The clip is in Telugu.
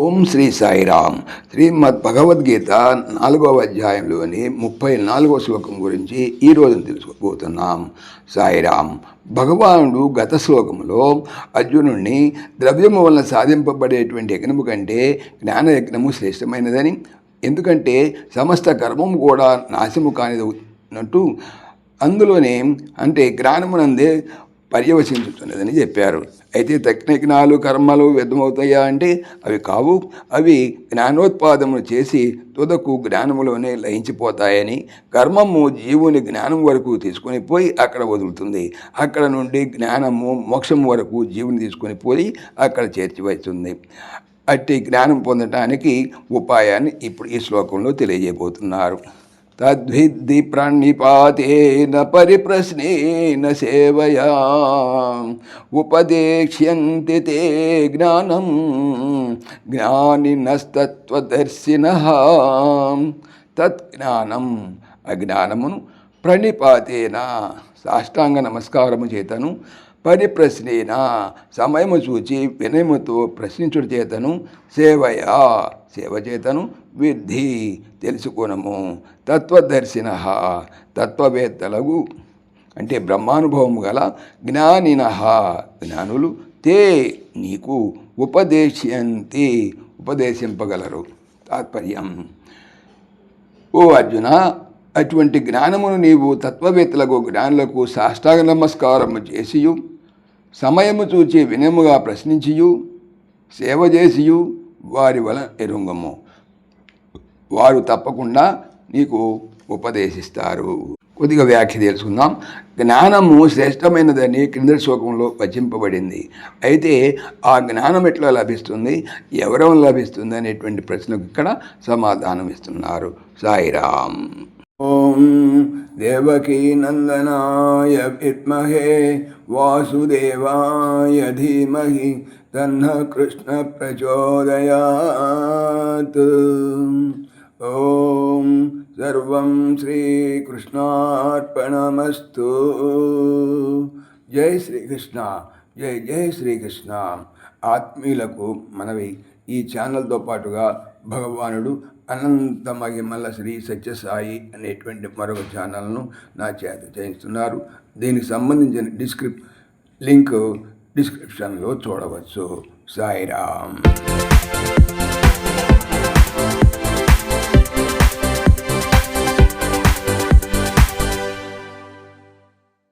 ఓం శ్రీ సాయిరామ్. శ్రీమద్ భగవద్గీత 4వ అధ్యాయంలోని 34వ శ్లోకం గురించి ఈరోజు తెలుసుకోబోతున్నాం. సాయిరామ్. భగవానుడు గత శ్లోకంలో అర్జునుడిని ద్రవ్యము వలన సాధింపబడేటువంటి యజ్ఞము కంటే జ్ఞానయజ్ఞము శ్రేష్టమైనదని, ఎందుకంటే సమస్త కర్మము కూడా నాశము కానిదవుతున్నట్టు అందులోనే అంటే జ్ఞానమునందే పర్యవసించుతున్నదని చెప్పారు. అయితే యజ్ఞాలు కర్మలు వ్యర్థమవుతాయా అంటే అవి కావు. అవి జ్ఞానోత్పాదమును చేసి తుదకు జ్ఞానములోనే లయించిపోతాయని, కర్మము జీవుని జ్ఞానం వరకు తీసుకొని పోయి అక్కడ వదులుతుంది. అక్కడ నుండి జ్ఞానము మోక్షము వరకు జీవుని తీసుకొని పోయి అక్కడ చేర్చివేస్తుంది. అట్టి జ్ఞానం పొందటానికి ఉపాయాన్ని ఇప్పుడు ఈ శ్లోకంలో తెలియజేయబోతున్నారు. తద్విద్ధి ప్రణిపాతేన పరిప్రశ్నేన సేవయా ఉపదేక్ష్యంతి తే జ్ఞానం జ్ఞానినస్తత్వదర్శినః. తజ్ఞానం అజ్ఞానమును ప్రణిపాతేన సాష్టాంగ నమస్కారము చేతను, పరిప్రశ్నేన సమయము చూచి వినయముతో ప్రశ్నించుట చేతను, సేవయా సేవ చేతను, విద్ధి తెలుసుకునము, తత్వదర్శిన తత్వవేత్తలకు అంటే బ్రహ్మానుభవము గల జ్ఞానిన జ్ఞానులు తే నీకు ఉపదేశయంతి ఉపదేశింపగలరు. తాత్పర్యం: ఓ అర్జున, అటువంటి జ్ఞానమును నీవు తత్వవేత్తలకు జ్ఞానులకు సాష్టాంగ నమస్కారము చేసియు, సమయము చూచి వినయముగా ప్రశ్నించియు, సేవ చేసియు వారి వలన ఎరుంగము. వారు తప్పకుండా నీకు ఉపదేశిస్తారు. కొద్దిగా వ్యాఖ్య తెలుసుకుందాం. జ్ఞానము శ్రేష్టమైనదని క్రిందటి శ్లోకంలో వచింపబడింది. అయితే ఆ జ్ఞానం ఎట్లా లభిస్తుంది, ఎవరెవరు లభిస్తుంది అనేటువంటి ప్రశ్నకు ఇక్కడ సమాధానం ఇస్తున్నారు. సాయిరామ్. ఓం దేవకీ నందనాయ విద్మహే వాసుదేవాయ ధీమహి తన్నః కృష్ణ ప్రచోదయాత్. ఓం సర్వం శ్రీకృష్ణార్పణమస్తు. జై శ్రీకృష్ణ. జై జై శ్రీకృష్ణ. ఆత్మీయులకు మనవి, ఈ ఛానల్తో పాటుగా భగవానుడు అనంత మహిమల శ్రీ సత్యసాయి అనేటువంటి మరొక ఛానల్ను నా చేత చేయిస్తున్నారు. దీనికి సంబంధించిన లింక్ డిస్క్రిప్షన్లో చూడవచ్చు. సాయిరామ్.